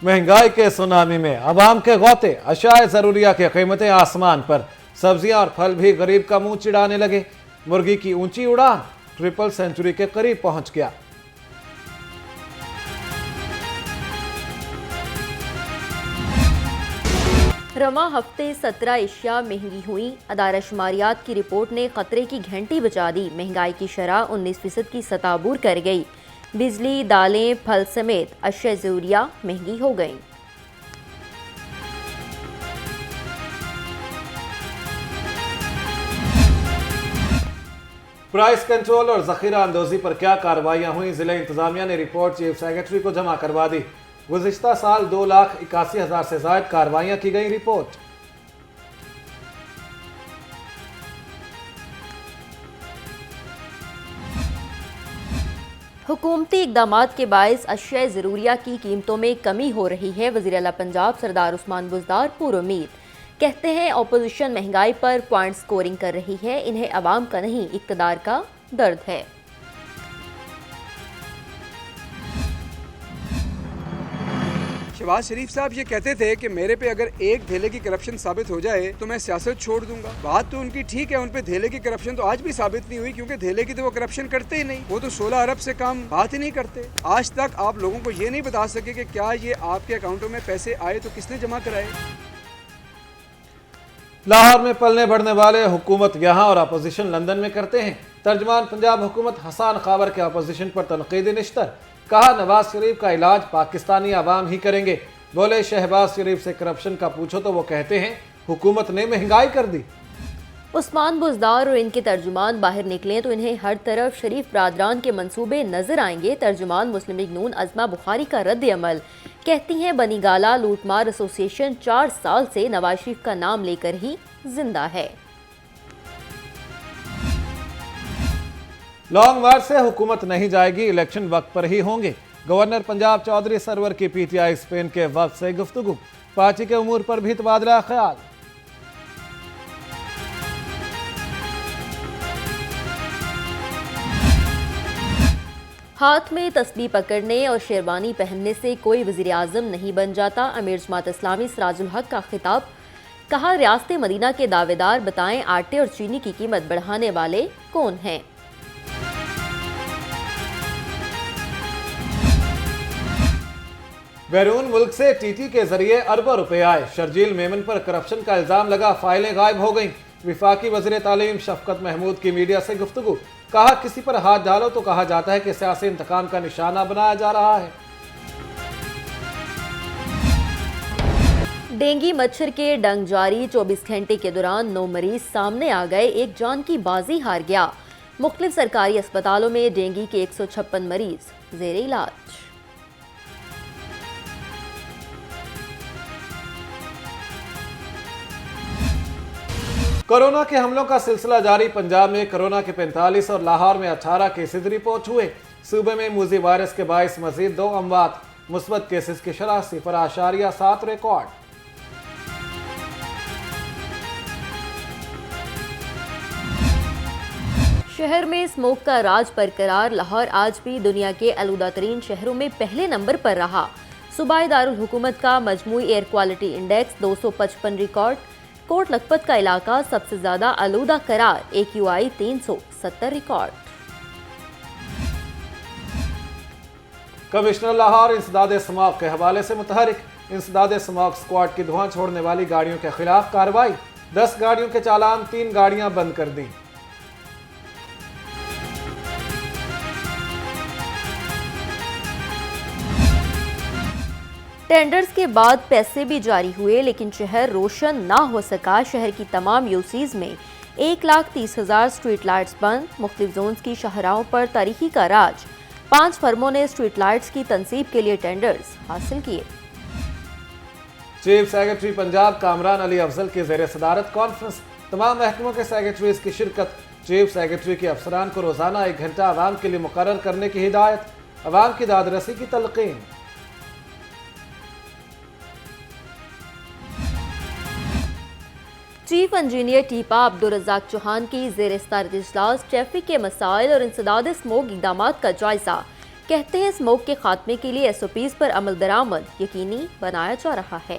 महंगाई के सुनामी में अवाम के गौते, अशाए जरूरिया की कीमतें आसमान पर, सब्जियां और फल भी गरीब का मुंह चिढ़ाने लगे। मुर्गी की ऊंची उड़ान ट्रिपल सेंचुरी के करीब पहुंच गया। रवा हफ्ते 17 एशिया महंगी हुई। अदारा शुमारियात की रिपोर्ट ने खतरे की घंटी बजा दी। महंगाई की शरह 19% की सतह अबूर कर गई। बिजली, दालें, फल समेत अशिया ज़रूरिया महंगी हो गईं। प्राइस कंट्रोल और जखीरा अंदोजी पर क्या कार्रवाइयां हुई, जिला इंतजामिया ने रिपोर्ट चीफ सेक्रेटरी को जमा करवा दी। गुज़िश्ता साल 2,81,000 से ज्यादा कार्रवाइयां की गई। रिपोर्ट हुकूमती इक़दामात के बायस अशिया ज़रूरिया की कीमतों में कमी हो रही है। वज़ीर आला पंजाब सरदार उस्मान बुज़दार पुरुमीद कहते हैं अपोजिशन महंगाई पर पॉइंट स्कोरिंग कर रही है, इन्हें अवाम का नहीं इक़्तिदार का दर्द है। शहबाज शरीफ साहब ये कहते थे कि मेरे पे अगर एक धेले की करप्शन साबित हो जाए तो मैं सियासत छोड़ दूंगा। बात तो उनकी ठीक है, उन पे धेले की करप्शन तो आज भी साबित नहीं हुई, क्योंकि धेले की तो वो करप्शन करते ही नहीं। वो तो 16 अरब से कम बात ही नहीं करते। आज तक आप लोगों को ये नहीं बता सके कि क्या ये आपके अकाउंटों में पैसे आए तो किसने जमा कराए। लाहौर में पलने बढ़ने वाले हुकूमत यहाँ और अपोजिशन लंदन में करते हैं। तर्जमान पंजाब हुकूमत हसन खाबर के अपोजिशन पर तनकीदी निश्तर, कहा नवाज शरीफ का इलाज पाकिस्तानी अवाम ही करेंगे। बोले शहबाज शरीफ से करप्शन का पूछो तो वो कहते हैं हुकूमत ने महंगाई कर दी। उस्मान बुज़दार और इनके तर्जुमान बाहर निकले तो इन्हें हर तरफ शरीफ बरादरान के मंसूबे नजर आएंगे। तर्जुमान मुस्लिम लीग नून अज़मा बुखारी का रद्द अमल, कहती हैं बनी गाला लूटमार एसोसिएशन 4 साल से नवाज शरीफ का नाम लेकर ही जिंदा है। लॉन्ग मार्च से हुकूमत नहीं जाएगी, इलेक्शन वक्त पर ही होंगे। गवर्नर पंजाब चौधरी सरवर की पीटीआई स्पेन के वक्त से गुफ्तगू, पार्टी के उमूर पर भी तबादला ख्याल। हाथ में तस्बीह पकड़ने और शेरवानी पहनने से कोई वज़ीर आज़म नहीं बन जाता। अमीर जमात इस्लामी सिराजुल हक का खिताब, कहा रियासत मदीना के दावेदार बताएं आटे और चीनी की कीमत बढ़ाने वाले कौन हैं। बैरून मुल्क से टीटी के जरिए अरबों रुपए आए। शर्जील मेमन पर करप्शन का इल्जाम लगा, फाइलें गायब हो गईं। विफाकी वज़ीर तालीम शफकत महमूद की मीडिया से गुफ्तगू, कहा किसी पर हाथ डालो तो कहा जाता है कि सियासी इंतकाम का निशाना बनाया जा रहा है। डेंगू मच्छर के डंग जारी, 24 घंटे के दौरान 9 मरीज सामने आ गए, एक जान की बाजी हार गया। मुख्तलिफ सरकारी अस्पतालों में डेंगू के 156 मरीज जेर इलाज। कोरोना के हमलों का सिलसिला जारी। पंजाब में कोरोना के 45 और लाहौर में 18 केसेज रिपोर्ट हुए। सूबे में मूजी वायरस के बायस मजीद 2 अमवात, मुस्बत केसेज की शरह 0.7 रिकॉर्ड। शहर में स्मोक का राज बरकरार। लाहौर आज भी दुनिया के आलूदा तरीन शहरों में पहले नंबर पर रहा। सूबाई दारुल हुकूमत का मजमूई air quality index 255 record. Kot Lakhpat का इलाका सबसे ज्यादा आलूदा करार, AQI 370 रिकॉर्ड। कमिश्नर लाहौर इंसदाद स्मॉग के हवाले से मुतहरिक, इंसदाद स्मॉग स्क्वाड की धुआं छोड़ने वाली गाड़ियों के खिलाफ कार्रवाई। 10 गाड़ियों के चालान, 3 गाड़ियां बंद कर दी। टेंडर्स के बाद पैसे भी जारी हुए, लेकिन शहर रोशन ना हो सका। शहर की तमाम यूसीज में 1,30,000 स्ट्रीट लाइट्स बंद। मुख्तलिफ जोन्स की शाहराहों पर तारीखी का राज। 5 फर्मों ने स्ट्रीट लाइट्स की तनसीब के लिए टेंडर्स हासिल किए। चीफ सेक्रेटरी पंजाब कामरान अली अफजल की ज़ेर सदारत कॉन्फ्रेंस, तमाम महकमों के सेक्रेटरीज की शिरकत। चीफ सेक्रेटरी के अफसरान को रोजाना 1 घंटा आवाम के लिए मुकर्रर करने की हिदायत, आवाम की दादरसी की तलकीन। चीफ इंजीनियर टीपा अब्दुल रज़ाक चौहान की ज़ेर सदारत इजलास ट्रैफिक के मसाइल और इंसदाद स्मोक इक़दामात का जायजा। कहते हैं स्मोक के खात्मे के लिए SOPs पर अमल दरामद यकीनी बनाया जा रहा है।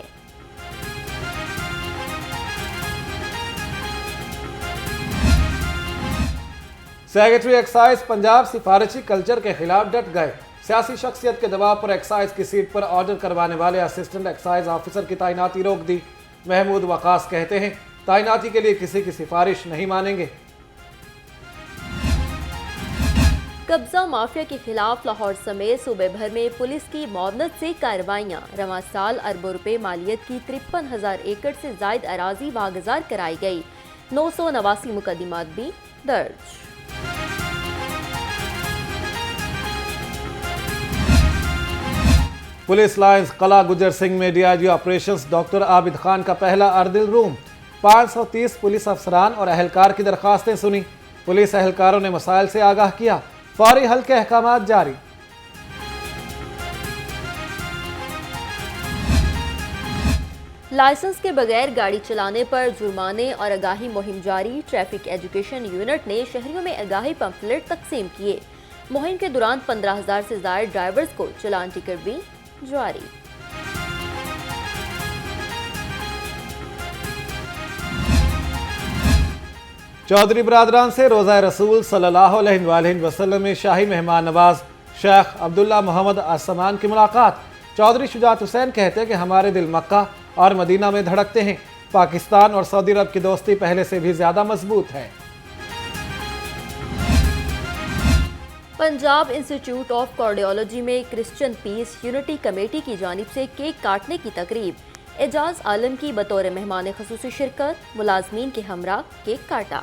सेक्रेटरी एक्साइज पंजाब सिफारिशी कल्चर के खिलाफ डट गए। सियासी शख्सियत के दबाव पर एक्साइज की सीट पर ऑर्डर करवाने वाले असिस्टेंट एक्साइज ऑफिसर की तैनाती रोक दी। महमूद वकास कहते हैं तैनाती के लिए किसी की सिफारिश नहीं मानेंगे। कब्जा माफिया के खिलाफ लाहौर समेत सूबे भर में पुलिस की मौनत से कार्रवाइयां। रवां साल अरबों रुपए मालियत की 53,000 एकड़ से जायद अराजी वागजार कराई गई। 989 मुकदमात भी दर्ज। पुलिस लाइंस कला गुजर सिंह में DIG operations doctor Abid Khan का पहला अर्दिल रूम। 530 पुलिस अफसरान और अहलकार की दरखास्तें सुनी। पुलिस अहलकारों ने मसाइल से आगाह किया। फौरी हल के अहकामात जारी। लाइसेंस के बगैर गाड़ी चलाने पर जुर्माने और आगाही मुहिम जारी। ट्रैफिक एजुकेशन यूनिट ने शहरियों में आगाही पंफलेट तकसीम किए। मुहिम के दौरान 15,000 से ज्यादा ड्राइवर्स को चालान टिकट भी जारी। चौधरी बरादरान से रोज़ा रसूल सल्लल्लाहु अलैहि वसल्लम में शाही मेहमान नवाज शेख अब्दुल्ला मोहम्मद आसमान की मुलाकात। चौधरी शुजात हुसैन कहते हैं कि हमारे दिल मक्का और मदीना में धड़कते हैं। पाकिस्तान और सऊदी अरब की दोस्ती पहले से भी ज्यादा मजबूत है। पंजाब इंस्टीट्यूट ऑफ कार्डियोलॉजी में क्रिश्चियन पीस यूनिटी कमेटी की जानिब से केक काटने की तकरीब। एजाज आलम की बतौर मेहमान खसूसी शिरकत। मुलाजमीन के हमरा केक काटा।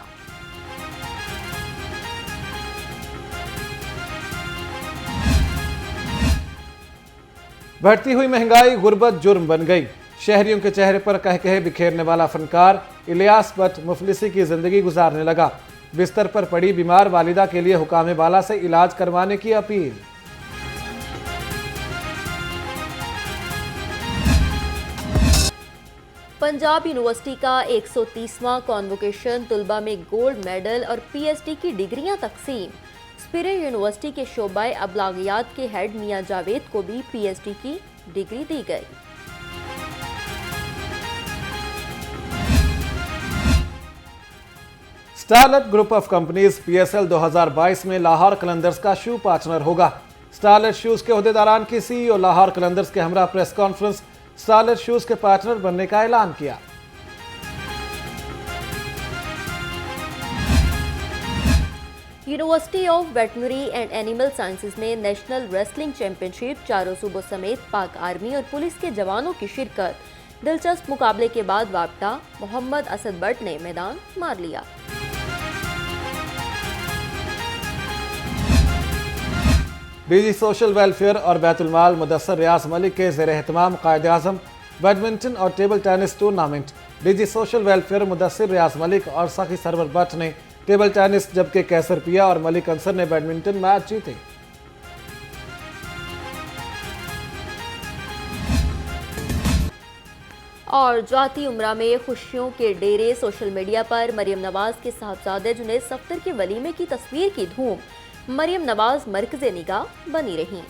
बढ़ती हुई महंगाई गुर्बत जुर्म बन गई। शहरियों के चेहरे पर कह कहे बिखेरने वाला फनकार इलियास भट्ट मुफलिसी की जिंदगी गुजारने लगा। बिस्तर पर पड़ी बीमार वालिदा के लिए हुकाम बाला से इलाज करवाने की अपील। पंजाब यूनिवर्सिटी का 130वां कॉन्वोकेशन। तुलबा में गोल्ड मेडल और PhD की डिग्रियां तकसीम। स्पिरिट यूनिवर्सिटी के शोबाए अबलागियात के हेड मियां जावेद को भी PhD की डिग्री दी गई। Starlet group of companies PSL 2022 में लाहौर कलंदर्स का शू पार्टनर होगा। स्टारलेट शूज के ओहदेदारान की CEO लाहौर कलंदर्स के हमरा प्रेस कॉन्फ्रेंस स्टारलेट शूज के पार्टनर बनने का ऐलान किया। University of veterinary and animal sciences में नेशनल रेसलिंग चैंपियनशिप। चारों सूबों समेत पाक आर्मी और पुलिस के जवानों की शिरकत। दिलचस्प मुकाबले के बाद वापटा मोहम्मद असद बट ने मैदान मार लिया। DG सोशल वेलफेयर और बैतुल माल मुदस्सर रियाज मलिक के ज़ेर एहतमाम कायद-ए-आज़म बैडमिंटन और table tennis tournament. DG social welfare Mudassar Riaz Malik और सखी सरवर बट ने टेबल टेनिस, जबकि कैसर पिया और मलिक अंसर ने बैडमिंटन मैच जीते। और जाती उम्रा में खुशियों के डेरे। सोशल मीडिया पर मरियम नवाज के साहबजादे जुनैद सफ्तर के वलीमे की तस्वीर की धूम। मरियम नवाज मरकज़े निगाह बनी रहीं।